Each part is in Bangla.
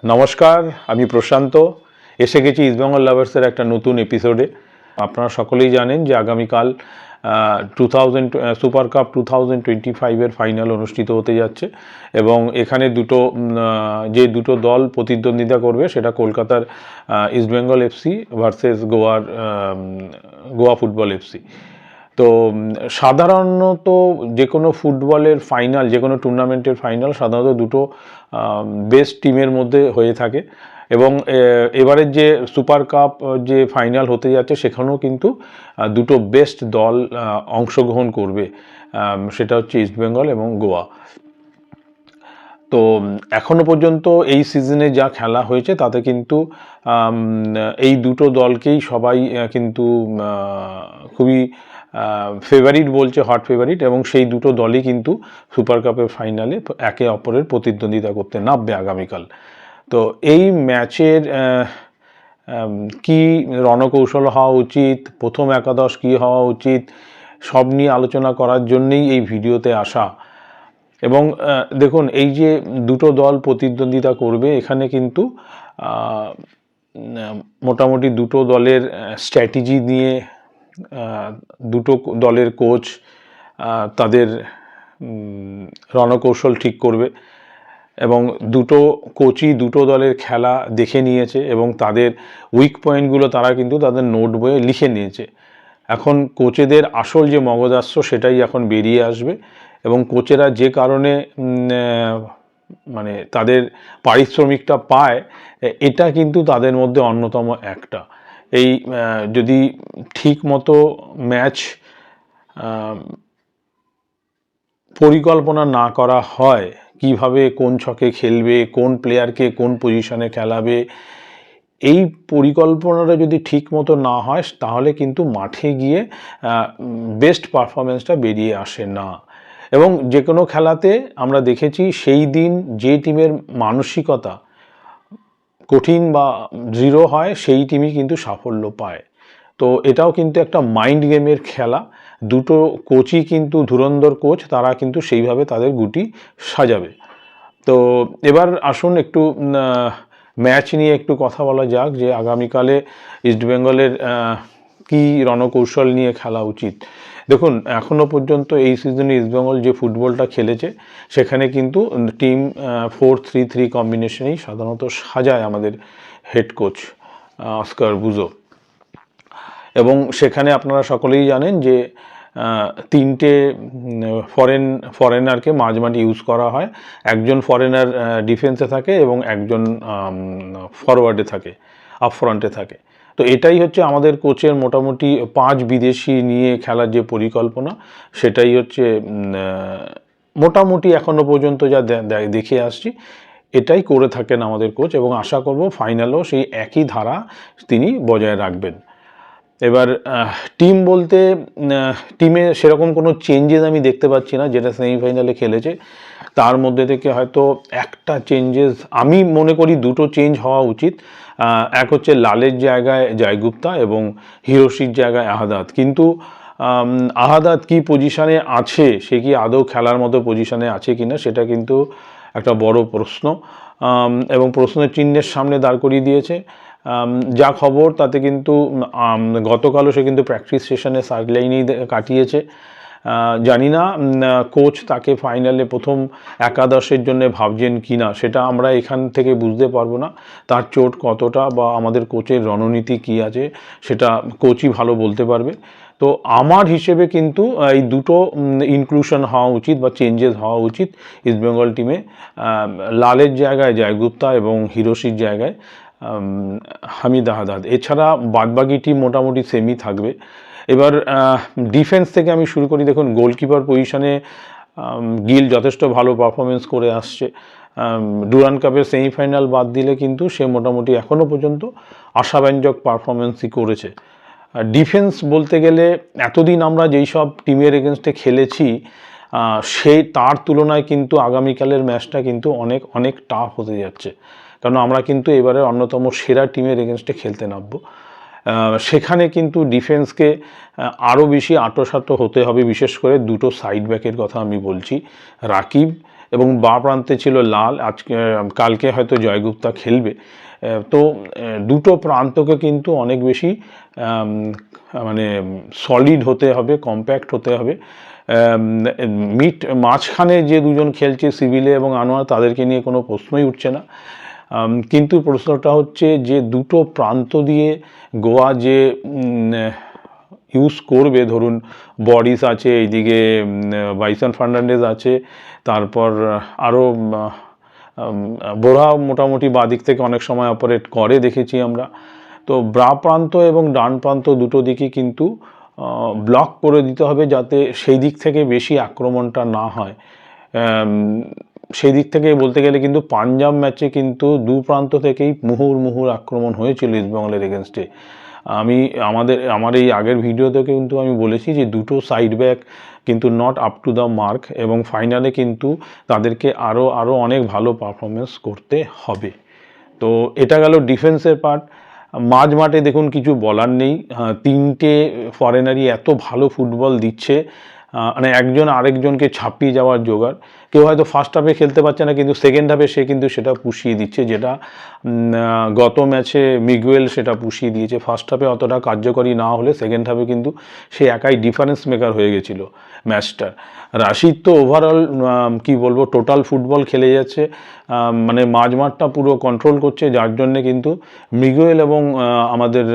নমস্কার, আমি প্রশান্ত। এসে গেছি ইস্টবেঙ্গল লাভার্সের একটা নতুন এপিসোডে। আপনারা সকলেই জানেন যে আগামীকাল 2000 সুপার কাপ 2025-এর ফাইনাল অনুষ্ঠিত হতে যাচ্ছে এবং এখানে যে দুটো দল প্রতিদ্বন্দ্বিতা করবে সেটা কলকাতার East Bengal FC versus Goa football FC. তো সাধারণত যে কোনো ফুটবলের ফাইনাল, যে কোনো টুর্নামেন্টের ফাইনাল সাধারণত দুটো বেস্ট টিমের মধ্যে হয়ে থাকে এবং এবারের যে সুপার কাপ যে ফাইনাল হতে যাচ্ছে সেখানেও কিন্তু দুটো বেস্ট দল অংশগ্রহণ করবে, সেটা হচ্ছে ইস্টবেঙ্গল এবং গোয়া। তো এখনো পর্যন্ত এই সিজনে যা খেলা হয়েছে তাতে কিন্তু এই দুটো দলকেই সবাই কিন্তু খুবই ফেভারিট বলছে, হট ফেভারিট, এবং সেই দুটো দলই কিন্তু সুপার কাপের ফাইনালে একে অপরের প্রতিদ্বন্দ্বিতা করতে নামবে আগামীকাল। তো এই ম্যাচের কি রণকৌশল হওয়া উচিত, প্রথম একাদশ কী হওয়া উচিত, সব নিয়ে আলোচনা করার জন্যেই এই ভিডিওতে আসা। এবং দেখুন, এই যে দুটো দল প্রতিদ্বন্দ্বিতা করবে এখানে কিন্তু মোটামুটি দুটো দলের স্ট্র্যাটেজি নিয়ে দুটো দলের কোচ তাদের রণকৌশল ঠিক করবে এবং দুটো কোচই দুটো দলের খেলা দেখে নিয়েছে এবং তাদের উইক পয়েন্টগুলো তারা কিন্তু তাদের নোট বইয়ে লিখে নিয়েছে। এখন কোচেদের আসল যে মগজাস্য সেটাই এখন বেরিয়ে আসবে এবং কোচেরা যে কারণে মানে তাদের পারিশ্রমিকটা পায়, এটা কিন্তু তাদের মধ্যে অন্যতম একটা। এই যদি ঠিক মতো ম্যাচ পরিকল্পনা না করা হয়, কিভাবে কোন ছকে খেলবে, কোন প্লেয়ারকে কোন পজিশনে খেলাবে, এই পরিকল্পনাটা যদি ঠিক মতো না হয় তাহলে কিন্তু মাঠে গিয়ে বেস্ট পারফরমেন্সটা বেরিয়ে আসে না। এবং যে কোনো খেলাতে আমরা দেখেছি সেই দিন যে টিমের মানসিকতা কঠিন বা দৃঢ় হয় সেই টিমই কিন্তু সাফল্য পায়। তো এটাও কিন্তু একটা মাইন্ড গেমের খেলা। দুটো কোচই কিন্তু ধুরন্ধর কোচ, তারা কিন্তু সেইভাবে তাদের গুটি সাজাবে। তো এবার আসুন একটু ম্যাচ নিয়ে একটু কথা বলা যাক যে আগামীকালে ইস্টবেঙ্গলের কী রণকৌশল নিয়ে খেলা উচিত। দেখুন, এখনও পর্যন্ত এই সিজনে ইস্টবেঙ্গল যে ফুটবলটা খেলেছে সেখানে কিন্তু টিম 4-3-3 কম্বিনেশনেই সাধারণত সাজায় আমাদের হেড কোচ অস্কার বুজো। এবং সেখানে আপনারা সকলেই জানেন যে তিনটে ফরেনারকে মাঝমাঠে ইউজ করা হয়। একজন ফরেনার ডিফেন্সে থাকে এবং একজন ফরওয়ার্ডে থাকে, আপ ফ্রন্টে থাকে। তো এটাই হচ্ছে আমাদের কোচের মোটামুটি 5 বিদেশি নিয়ে খেলার যে পরিকল্পনা, সেটাই হচ্ছে মোটামুটি এখনও পর্যন্ত যা দেখে আসছি এটাই করে থাকেন আমাদের কোচ এবং আশা করব ফাইনালেও সেই একই ধারা তিনি বজায় রাখবেন। এবার টিম বলতে টিমে সেরকম কোনো চেঞ্জেস আমি দেখতে পাচ্ছি না। যেটা সেমিফাইনালে খেলেছে তার মধ্যে থেকে হয়তো একটা চেঞ্জেস আমি মনে করি, দুটো চেঞ্জ হওয়া উচিত। এক হচ্ছে লালের জায়গায় জয়গুপ্তা এবং হিরোশির জায়গায় আহাদাত। কিন্তু আহাদাত কি পজিশানে আছে, সে কি আদৌ খেলার মতো পজিশানে আছে কি না সেটা কিন্তু একটা বড় প্রশ্ন এবং প্রশ্নের চিহ্নের সামনে দাঁড় করিয়ে দিয়েছে। যা খবর তাতে কিন্তু গতকালও সে কিন্তু প্র্যাকটিস সেশনে সাইডলাইনেই কাটিয়েছে। জানি না কোচ তাকে ফাইনালে প্রথম একাদশের জন্য ভাবছেন কি না, সেটা আমরা এখান থেকে বুঝতে পারবো না। তার চোট কতটা বা আমাদের কোচের রণনীতি কী আছে সেটা কোচই ভালো বলতে পারবে। তো আমার হিসেবে কিন্তু এই দুটো ইনক্লুশন হওয়া উচিত বা চেঞ্জেস হওয়া উচিত ইস্টবেঙ্গল টিমে। লালের জায়গায় জয়গুপ্তা এবং হিরোশির জায়গায় হামিদ আহাদাদ। এছাড়া বাদবাকি টিম মোটামুটি সেমই থাকবে। এবার ডিফেন্স থেকে আমি শুরু করি। দেখুন, গোলকিপার পজিশনে গিল যথেষ্ট ভালো পারফরমেন্স করে আসছে। ডুরান্ড কাপের সেমিফাইনাল বাদ দিলে কিন্তু সে মোটামুটি এখনও পর্যন্ত আশাব্যঞ্জক পারফরমেন্সই করেছে। ডিফেন্স বলতে গেলে এতদিন আমরা যেই সব টিমের এগেনস্টে খেলেছি তার তুলনায় কিন্তু আগামীকালের ম্যাচটা কিন্তু অনেক অনেক টাফ হতে যাচ্ছে, কারণ আমরা কিন্তু এবারে অন্যতম সেরা টিমের এগেনস্টে খেলতে নামবো। সেখানে কিন্তু ডিফেন্সকে আরও বেশি আঁটোসাঁটো হতে হবে। বিশেষ করে দুটো সাইড ব্যাকের কথা আমি বলছি, রাকিব এবং বাঁ প্রান্তে ছিল লাল, আজকে কালকে হয়তো জয়গুপ্তা খেলবে। তো দুটো প্রান্তকে কিন্তু অনেক বেশি মানে সলিড হতে হবে, কম্প্যাক্ট হতে হবে। মাঝখানে যে দুজন খেলছে সিভিলে এবং আনোয়ার, তাদেরকে নিয়ে কোনো প্রশ্নই উঠছে না। কিন্তু প্রশ্নটা হচ্ছে যে দুটো প্রান্ত দিয়ে গোয়া যে ইউজ করবে, ধরুন বরিস আছে, এইদিকে বাইসন ফার্নান্ডেজ আছে, তারপর আরও বোরা মোটামুটি বাদিক থেকে অনেক সময় অপারেট করে দেখেছি আমরা। তো বাঁ প্রান্ত এবং ডান প্রান্ত দুটো দিকই কিন্তু ব্লক করে দিতে হবে, যাতে সেই দিক থেকে বেশি আক্রমণটা না হয়। সেই দিক থেকে বলতে গেলে কিন্তু পাঞ্জাব ম্যাচে কিন্তু দু প্রান্ত থেকেই মুহুর্মুহুর আক্রমণ হয়েছিল ইস্টবেঙ্গলের এগেনস্টে। আমার এই আগের ভিডিওতে কিন্তু আমি বলেছি যে দুটো সাইড ব্যাক কিন্তু not up to the mark, এবং ফাইনালে কিন্তু তাদেরকে আরও অনেক ভালো পারফরমেন্স করতে হবে। তো এটা গেল ডিফেন্সের পার্ট। মাঝ মাঠে দেখুন কিছু বলার নেই, তিনটে ফরেনারই এত ভালো ফুটবল দিচ্ছে, মানে একজন আরেকজনকে ছাপিয়ে যাওয়ার জোগাড়। কেউ হয়তো ফার্স্ট হাফে খেলতে পারছে না, কিন্তু সেকেন্ড হাফে সে কিন্তু সেটা পুষিয়ে দিচ্ছে, যেটা গত ম্যাচে মিগুয়েল সেটা পুষিয়ে দিয়েছে। ফার্স্ট হাফে অতটা কার্যকরী না হলে সেকেন্ড হাফে কিন্তু সে একাই ডিফারেন্স মেকার হয়ে গেছিলো ম্যাচটার। রাশিদ তো ওভারঅল কি বলবো, টোটাল ফুটবল খেলে যাচ্ছে, মানে মাঝমাঠটা পুরো কন্ট্রোল করছে, যার জন্যে কিন্তু মিগুয়েল এবং আমাদের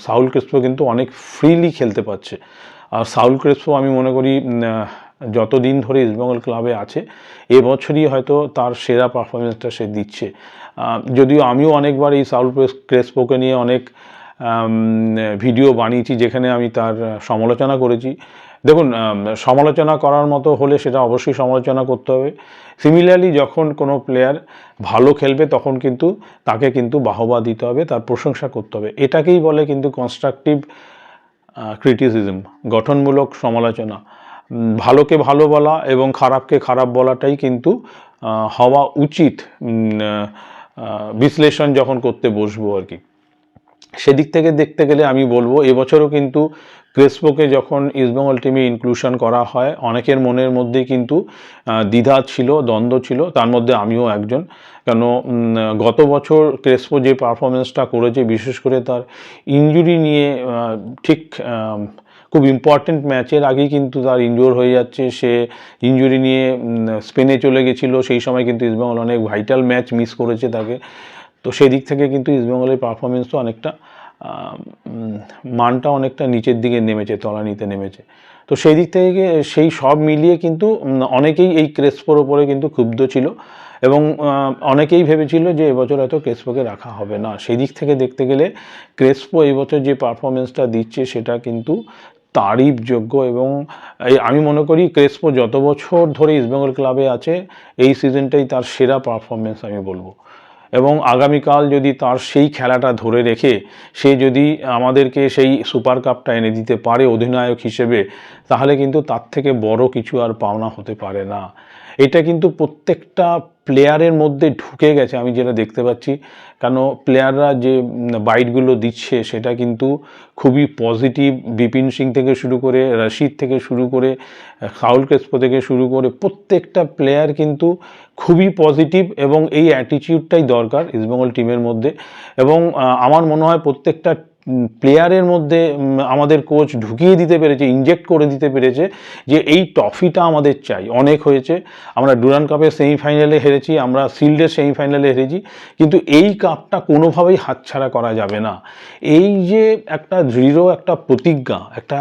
সাউল ক্রেসপো কিন্তু অনেক ফ্রিলি খেলতে পারছে। আর সাউল ক্রেসপো আমি মনে করি যতদিন ধরে ইস্টবেঙ্গল ক্লাবে আছে এবছরই হয়তো তার সেরা পারফরমেন্সটা সে দিচ্ছে। যদিও আমিও অনেকবার এই সাউল ক্রেসপোকে নিয়ে অনেক ভিডিও বানিয়েছি, যেখানে আমি তার সমালোচনা করেছি। দেখুন, সমালোচনা করার মতো হলে সেটা অবশ্যই সমালোচনা করতে হবে। সিমিলারলি যখন কোনো প্লেয়ার ভালো খেলবে তখন কিন্তু তাকে কিন্তু বাহবা দিতে হবে, তার প্রশংসা করতে হবে। এটাকেই বলে কিন্তু কনস্ট্রাকটিভ ক্রিটিসিজম, গঠনমূলক সমালোচনা। ভালোকে ভালো বলা এবং খারাপকে খারাপ বলাটাই কিন্তু হওয়া উচিত বিশ্লেষণ যখন করতে বসবো আর কি। সেদিক থেকে দেখতে গেলে আমি বলবো এবছরও কিন্তু ক্রেসপোকে যখন ইস্টবেঙ্গল টিমে ইনক্লুশন করা হয়, অনেকের মনের মধ্যে কিন্তু দ্বিধা ছিল, দ্বন্দ্ব ছিল, তার মধ্যে আমিও একজন। কেন গত বছর ক্রেসপো যে পারফরমেন্সটা করেছে, বিশেষ করে তার ইনজুরি নিয়ে, ঠিক খুব ইম্পর্টেন্ট ম্যাচের আগেই কিন্তু তার ইনজুর হয়ে যাচ্ছে, সে ইনজুরি নিয়ে স্পেনে চলে গেছিলো, সেই সময় কিন্তু ইস্টবেঙ্গল অনেক ভাইটাল ম্যাচ মিস করেছে তাকে। তো সেই দিক থেকে কিন্তু ইস্টবেঙ্গলের পারফরমেন্সও অনেকটা মানটা অনেকটা নিচের দিকে নেমেছে, তলানিতে নেমেছে। তো সেই দিক থেকে সেই সব মিলিয়ে কিন্তু অনেকেই এই ক্রেসপোর ওপরে কিন্তু ক্ষুব্ধ ছিল, এবং অনেকেই ভেবেছিল যে এবছর হয়তো ক্রেসপোকে রাখা হবে না। সেই দিক থেকে দেখতে গেলে ক্রেসপো এবছর যে পারফরমেন্সটা দিচ্ছে সেটা কিন্তু তারিফযোগ্য, এবং আমি মনে করি ক্রেসপো যত বছর ধরে ইস্টবেঙ্গল ক্লাবে আছে এই সিজনটাই তার সেরা পারফরমেন্স আমি বলবো। এবং আগামীকাল যদি তার সেই খেলাটা ধরে রেখে সে যদি আমাদেরকে সেই সুপার কাপটা এনে দিতে পারে অধিনায়ক হিসেবে, তাহলে কিন্তু তার থেকে বড় কিছু আর পাওনা হতে পারে না। এটা কিন্তু প্রত্যেকটা প্লেয়ারের মধ্যে ঢুকে গেছে, আমি যেটা দেখতে পাচ্ছি। কেন প্লেয়াররা যে বাইটগুলো দিচ্ছে সেটা কিন্তু খুবই পজিটিভ। বিপিন সিং থেকে শুরু করে, রশিদ থেকে শুরু করে, সাউল ক্রেসপো থেকে শুরু করে প্রত্যেকটা প্লেয়ার কিন্তু খুবই পজিটিভ, এবং এই অ্যাটিটিউডটাই দরকার ইস্টবেঙ্গল টিমের মধ্যে। এবং আমার মনে হয় প্রত্যেকটা প্লেয়ারের মধ্যে আমাদের কোচ ঢুকিয়ে দিতে পেরেছে, ইনজেক্ট করে দিতে পেরেছে যে এই ট্রফিটা আমাদের চাই। অনেক হয়েছে, আমরা ডুরান্ড কাপের সেমিফাইনালে হেরেছি, আমরা শিল্ডের সেমিফাইনালে হেরেছি, কিন্তু এই কাপটা কোনোভাবেই হাতছাড়া করা যাবে না। এই যে একটা দৃঢ় একটা প্রতিজ্ঞা, একটা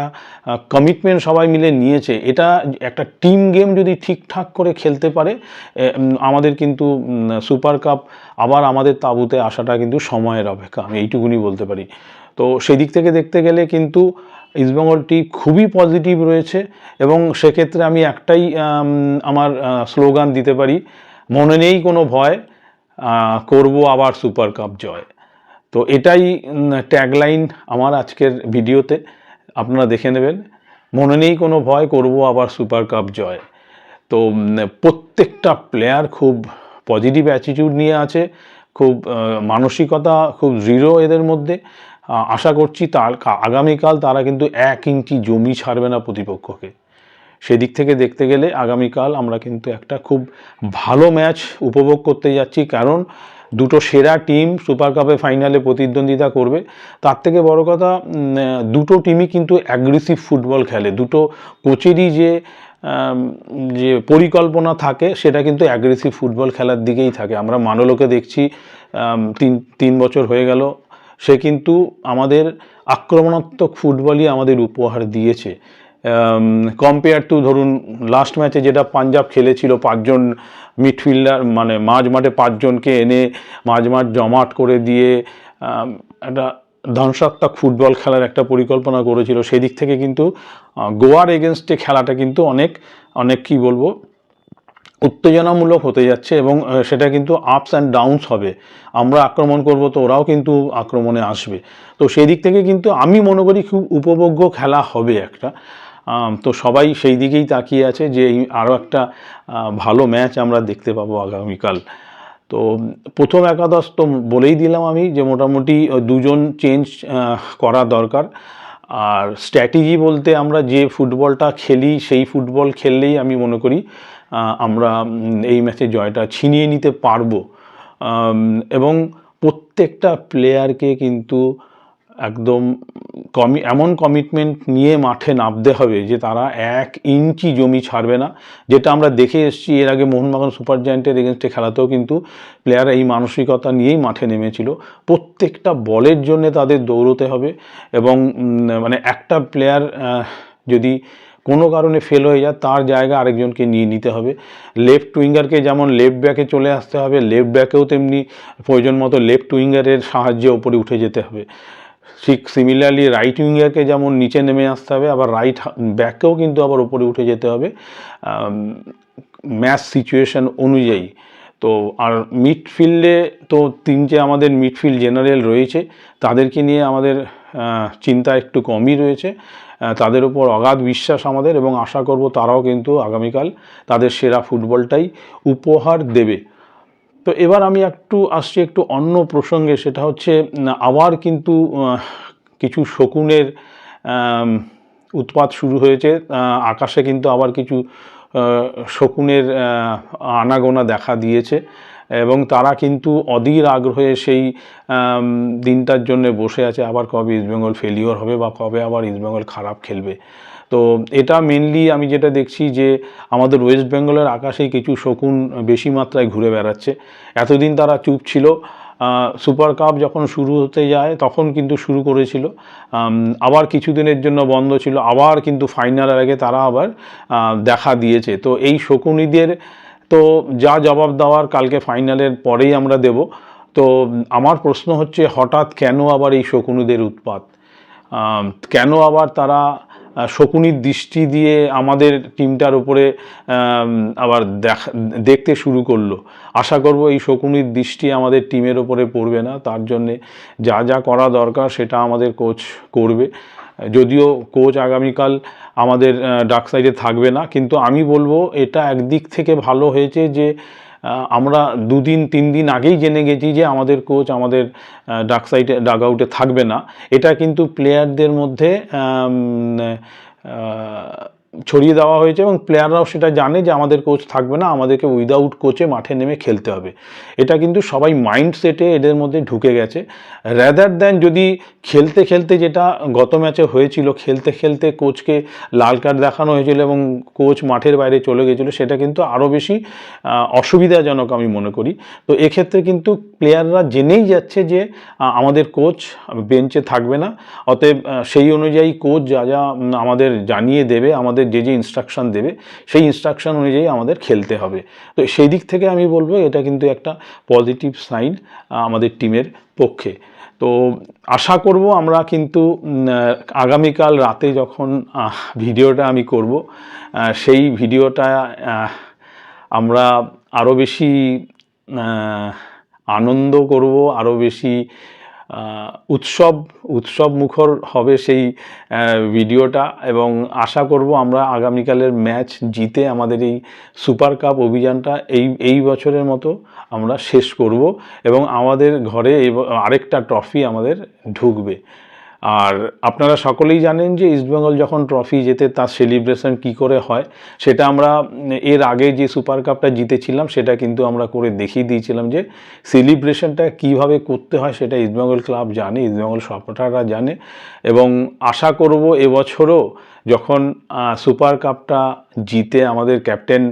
কমিটমেন্ট সবাই মিলে নিয়েছে, এটা একটা টিম গেম যদি ঠিকঠাক করে খেলতে পারে, আমাদের কিন্তু সুপার কাপ আবার আমাদের তাঁবুতে আসাটা কিন্তু সময়ের অপেক্ষা, আমি এইটুকুনি বলতে পারি। তো সেই দিক থেকে দেখতে গেলে কিন্তু ইস্টবেঙ্গলটি খুবই পজিটিভ রয়েছে, এবং সেক্ষেত্রে আমি একটাই আমার স্লোগান দিতে পারি, মনে নেই কোনো ভয়, করব আবার সুপার কাপ জয়। তো এটাই ট্যাগলাইন আমার আজকের ভিডিওতে, আপনারা দেখে নেবেন, মনে নেই কোনো ভয়, করব আবার সুপার কাপ জয়। তো প্রত্যেকটা প্লেয়ার খুব পজিটিভ অ্যাটিটিউড নিয়ে আছে, খুব মানসিকতা খুব দৃঢ় এদের মধ্যে। আশা করছি আগামীকাল তারা কিন্তু 1 ইঞ্চি জমি ছাড়বে না প্রতিপক্ষকে। সেদিক থেকে দেখতে গেলে আগামীকাল আমরা কিন্তু একটা খুব ভালো ম্যাচ উপভোগ করতে যাচ্ছি, কারণ দুটো সেরা টিম সুপার কাপে ফাইনালে প্রতিদ্বন্দ্বিতা করবে। তার থেকে বড় কথা, দুটো টিমই কিন্তু অ্যাগ্রেসিভ ফুটবল খেলে। দুটো কোচেরই যে পরিকল্পনা থাকে সেটা কিন্তু অ্যাগ্রেসিভ ফুটবল খেলার দিকেই থাকে। আমরা মানলোকে দেখছি, তিন বছর হয়ে গেল, সে কিন্তু আমাদের আক্রমণাত্মক ফুটবলই আমাদের উপহার দিয়েছে। কম্পেয়ার টু ধরুন লাস্ট ম্যাচে যেটা পাঞ্জাব খেলেছিল, 5জন মিডফিল্ডার মানে মাঝ মাঠে 5জনকে এনে মাঝ মাঠ জমাট করে দিয়ে একটা ধ্বংসাত্মক ফুটবল খেলার একটা পরিকল্পনা করেছিল। সেদিক থেকে কিন্তু গোয়ার এগেনস্টে খেলাটা কিন্তু অনেক কি বলবো উত্তেজনামূলক হতে যাচ্ছে, এবং সেটা কিন্তু আপস অ্যান্ড ডাউনস হবে। আমরা আক্রমণ করব তো ওরাও কিন্তু আক্রমণে আসবে। তো সেই দিক থেকে কিন্তু আমি মনে করি খুব উপভোগ্য খেলা হবে একটা। তো সবাই সেই দিকেই তাকিয়ে আছে যে আরও একটা ভালো ম্যাচ আমরা দেখতে পাবো আগামীকাল। তো প্রথম একাদশ তো বলেই দিলাম আমি যে মোটামুটি 2জন চেঞ্জ করা দরকার। আর স্ট্র্যাটেজি বলতে আমরা যে ফুটবলটা খেলি সেই ফুটবল খেললেই আমি মনে করি আমরা এই ম্যাচে জয়টা ছিনিয়ে নিতে পারবো। এবং প্রত্যেকটা প্লেয়ারকে কিন্তু একদম এমন কমিটমেন্ট নিয়ে মাঠে নামতে হবে যে তারা 1 ইঞ্চি জমি ছাড়বে না। যেটা আমরা দেখে এসেছি এর আগে মোহনবাগান সুপার জায়ান্টের এগেনস্টে খেলাতেও কিন্তু প্লেয়াররা এই মানসিকতা নিয়েই মাঠে নেমেছিল। প্রত্যেকটা বলের জন্য তাদের দৌড়তে হবে, এবং মানে একটা প্লেয়ার যদি কোনো কারণে ফেল হয়ে যায় তার জায়গা আরেকজনকে নিয়ে নিতে হবে। লেফট উইঙ্গারকে যেমন লেফট ব্যাকে চলে আসতে হবে, লেফট ব্যাকেও তেমনি প্রয়োজন মতো লেফট উইঙ্গারের সাহায্যে ওপরে উঠে যেতে হবে। ঠিক সিমিলারলি রাইট উইঙ্গারকে যেমন নিচে নেমে আসতে হবে, আবার রাইট ব্যাককেও কিন্তু আবার ওপরে উঠে যেতে হবে ম্যাচ সিচুয়েশন অনুযায়ী। তো আর মিডফিল্ডে তো 3টে আমাদের মিডফিল্ড জেনারেল রয়েছে, তাদেরকে নিয়ে আমাদের চিন্তা একটু কমই রয়েছে। তাদের উপর অগাধ বিশ্বাস আমাদের, এবং আশা করব তারাও কিন্তু আগামীকাল তাদের সেরা ফুটবলটাই উপহার দেবে। তো এবার আমি আসছি একটু অন্য প্রসঙ্গে, সেটা হচ্ছে আবার কিন্তু কিছু শকুনের উৎপাত শুরু হয়েছে। আকাশে কিন্তু আবার কিছু শকুনের আনাগোনা দেখা দিয়েছে, এবং তারা কিন্তু অধীর আগ্রহে সেই দিনটার জন্য বসে আছে আবার কবে ইস্টবেঙ্গল ফেলিওর হবে বা কবে আবার ইস্টবেঙ্গল খারাপ খেলবে। তো এটা মেনলি আমি যেটা দেখছি যে আমাদের ওয়েস্ট বেঙ্গলের আকাশেই কিছু শকুন বেশি মাত্রায় ঘুরে বেড়াচ্ছে। এতদিন তারা চুপ ছিল, সুপার কাপ যখন শুরু হতে যায় তখন কিন্তু শুরু করেছিল, আবার কিছুদিনের জন্য বন্ধ ছিল, আবার কিন্তু ফাইনালের আগে তারা আবার দেখা দিয়েছে। তো এই শকুনিদের তো যা জবাব দেওয়ার কালকে ফাইনালের পরেই আমরা দেব। তো আমার প্রশ্ন হচ্ছে, হঠাৎ কেন আবার এই শকুনিদের উৎপাত? কেন আবার তারা শকুনির দৃষ্টি দিয়ে আমাদের টিমটার উপরে আবার দেখতে শুরু করলো? আশা করব এই শকুনির দৃষ্টি আমাদের টিমের ওপরে পড়বে না। তার জন্যে যা যা করা দরকার সেটা আমাদের কোচ করবে। যদিও কোচ আগামীকাল আমাদের ডার্ক সাইডে থাকবে না, কিন্তু আমি বলবো এটা একদিক থেকে ভালো হয়েছে যে আমরা 2-3 দিন আগেই জেনে গেছি যে আমাদের কোচ আমাদের ডার্ক সাইডে ডাগ আউটে থাকবে না। এটা কিন্তু প্লেয়ারদের মধ্যে ছড়িয়ে দেওয়া হয়েছে, এবং প্লেয়াররাও সেটা জানে যে আমাদের কোচ থাকবে না, আমাদেরকে উইদাউট কোচে মাঠে নেমে খেলতে হবে। এটা কিন্তু সবাই মাইন্ডসেটে এদের মধ্যে ঢুকে গেছে। র্যাদার দ্যান যদি খেলতে খেলতে, যেটা গত ম্যাচে হয়েছিল, খেলতে খেলতে কোচকে লাল কার্ড দেখানো হয়েছিল এবং কোচ মাঠের বাইরে চলে গেছিলো, সেটা কিন্তু আরও বেশি অসুবিধাজনক আমি মনে করি। তো এক্ষেত্রে কিন্তু প্লেয়াররা জেনেই যাচ্ছে যে আমাদের কোচ বেঞ্চে থাকবে না, অতএব সেই অনুযায়ী কোচ যা যা আমাদের জানিয়ে দেবে, আমাদের যে যে ইনস্ট্রাকশন দেবে সেই ইনস্ট্রাকশন অনুযায়ী আমাদের খেলতে হবে। তো সেই দিক থেকে আমি বলবো এটা কিন্তু একটা পজিটিভ সাইন আমাদের টিমের পক্ষে। তো আশা করব আমরা কিন্তু আগামীকাল রাতে যখন ভিডিওটা আমি করব, সেই ভিডিওটা আমরা আরও বেশি আনন্দ করব, আরও বেশি উৎসব মুখর হবে সেই ভিডিওটা, এবং আশা করব আমরা আগামীকালের ম্যাচ জিতে আমাদের এই সুপার কাপ অভিযানটা এই বছরের মতো আমরা শেষ করব, এবং আমাদের ঘরে আরেকটা ট্রফি আমাদের ঢুকবে। আর আপনারা সকলেই জানেন যে ইস্টবেঙ্গল যখন ট্রফি জেতে তার সেলিব্রেশন কি করে হয় সেটা আমরা এর আগে যে সুপার কাপটা জিতেছিলাম সেটা কিন্তু আমরা করে দেখিয়ে দিয়েছিলাম যে সেলিব্রেশনটা কিভাবে করতে হয় সেটা ইস্টবেঙ্গল ক্লাব জানে, ইস্টবেঙ্গল সাপোর্টাররা জানে। এবং আশা করব এবছরও যখন সুপার কাপটা জিতে আমাদের ক্যাপ্টেন,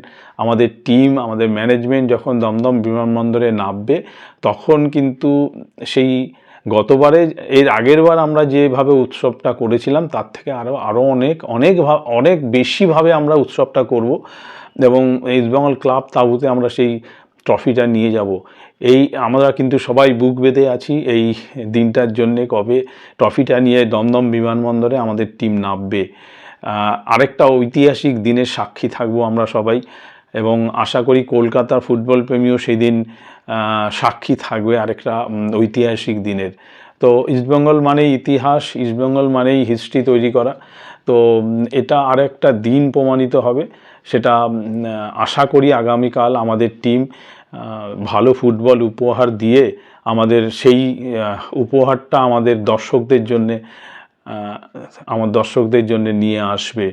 আমাদের টিম, আমাদের ম্যানেজমেন্ট যখন দমদম বিমানবন্দরে নামবে তখন কিন্তু সেই গতবারে এর আগের বার আমরা যেভাবে উৎসবটা করেছিলাম তার থেকে আরও অনেক বেশিভাবে আমরা উৎসবটা করব এবং ইস্টবেঙ্গল ক্লাব তাঁবুতে আমরা সেই ট্রফিটা নিয়ে যাব। আমরা কিন্তু সবাই বুক বেঁধে আছি এই দিনটার জন্যে, কবে ট্রফিটা নিয়ে দমদম বিমানবন্দরে আমাদের টিম নামবে। আরেকটা ঐতিহাসিক দিনের সাক্ষী থাকবো আমরা সবাই এবং আশা করি কলকাতার ফুটবল প্রেমীও সেই দিন সাক্ষী থাকবে আরেকটা ঐতিহাসিক দিনের। তো ইস্টবেঙ্গল মানেই ইতিহাস, ইস্টবেঙ্গল মানেই হিস্ট্রি তৈরি করা। তো এটা আরেকটা দিন প্রমাণিত হবে, সেটা আশা করি আগামীকাল আমাদের টিম ভালো ফুটবল উপহার দিয়ে আমাদের সেই উপহারটা আমাদের দর্শকদের জন্যে নিয়ে আসবে।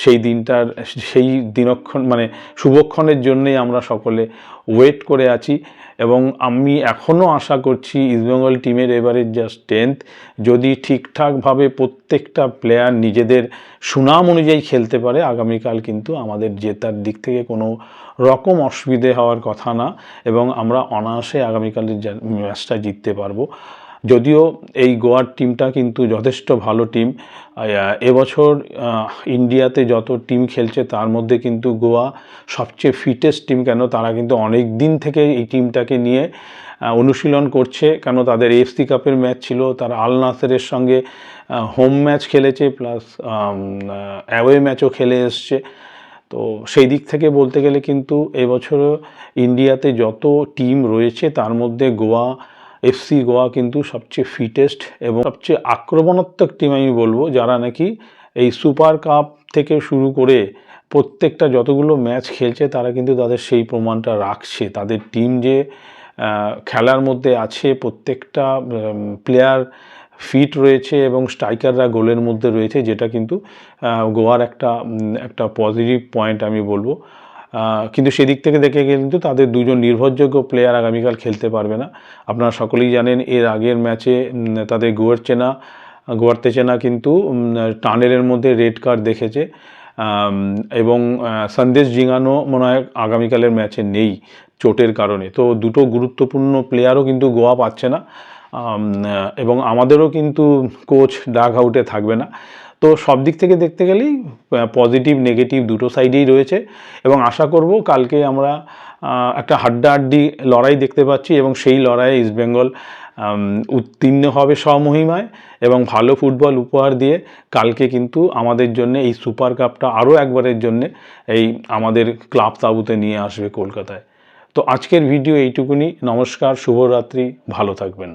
সেই দিনটার সেই দিনক্ষণ মানে শুভক্ষণের জন্যেই আমরা সকলে ওয়েট করে আছি এবং আমি এখনও আশা করছি ইস্টবেঙ্গল টিমের এবারের যা স্ট্রেংথ, যদি ঠিকঠাকভাবে প্রত্যেকটা প্লেয়ার নিজেদের সুনাম অনুযায়ী খেলতে পারে আগামীকাল কিন্তু আমাদের জেতার দিক থেকে কোনো রকম অসুবিধে হওয়ার কথা না এবং আমরা অনায়াসে আগামীকালের ম্যাচটা জিততে পারবো। যদিও এই গোয়ার টিমটা কিন্তু যথেষ্ট ভালো টিম। এবছর ইন্ডিয়াতে যত টিম খেলছে তার মধ্যে কিন্তু গোয়া সবচেয়ে ফিটেস্ট টিম। কেন, তারা কিন্তু অনেক দিন থেকে এই টিমটাকে নিয়ে অনুশীলন করছে, কেন তাদের এএফসি কাপের ম্যাচ ছিল, তারা আল নাসেরের সঙ্গে হোম ম্যাচ খেলেছে প্লাস অ্যাওয়ে ম্যাচও খেলে এসছে। তো সেই দিক থেকে বলতে গেলে কিন্তু এবছরও ইন্ডিয়াতে যত টিম রয়েছে তার মধ্যে এফসি গোয়া কিন্তু সবচেয়ে ফিটেস্ট এবং সবচেয়ে আক্রমণাত্মক টিম আমি বলবো, যারা নাকি এই সুপার কাপ থেকে শুরু করে প্রত্যেকটা যতগুলো ম্যাচ খেলছে তারা কিন্তু তাদের সেই প্রমাণটা রাখছে। তাদের টিম যে খেলার মধ্যে আছে, প্রত্যেকটা প্লেয়ার ফিট রয়েছে এবং স্ট্রাইকাররা গোলের মধ্যে রয়েছে, যেটা কিন্তু গোয়ার একটা পজিটিভ পয়েন্ট আমি বলবো। কিন্তু সেদিক থেকে দেখে গেলে কিন্তু তাদের দুজন নির্ভরযোগ্য প্লেয়ার আগামীকাল খেলতে পারবে না। আপনারা সকলেই জানেন এর আগের ম্যাচে তাদের গোয়ার্তেচেনা কিন্তু টানেলের মধ্যে রেড কার্ড দেখেছে এবং সন্দেশ জিঙ্গানো মনে হয় আগামীকালের ম্যাচে নেই চোটের কারণে। তো দুটো গুরুত্বপূর্ণ প্লেয়ারও কিন্তু গোয়া পাচ্ছে না এবং আমাদেরও কিন্তু কোচ ডাগ আউটে থাকবে না। তো সব দিক থেকে দেখতে গেলেই পজিটিভ নেগেটিভ দুটো সাইডেই রয়েছে এবং আশা করব কালকে আমরা একটা হাড্ডাহাড্ডি লড়াই দেখতে পাচ্ছি এবং সেই লড়াইয়ে ইস্টবেঙ্গল উত্তীর্ণ হবে স্বমহিমায় এবং ভালো ফুটবল উপহার দিয়ে কালকে কিন্তু আমাদের জন্য এই সুপার কাপটা আরও একবারের জন্যে এই আমাদের ক্লাব তাঁবুতে নিয়ে আসবে কলকাতায়। তো আজকের ভিডিও এইটুকুনি। নমস্কার, শুভরাত্রি, ভালো থাকবেন।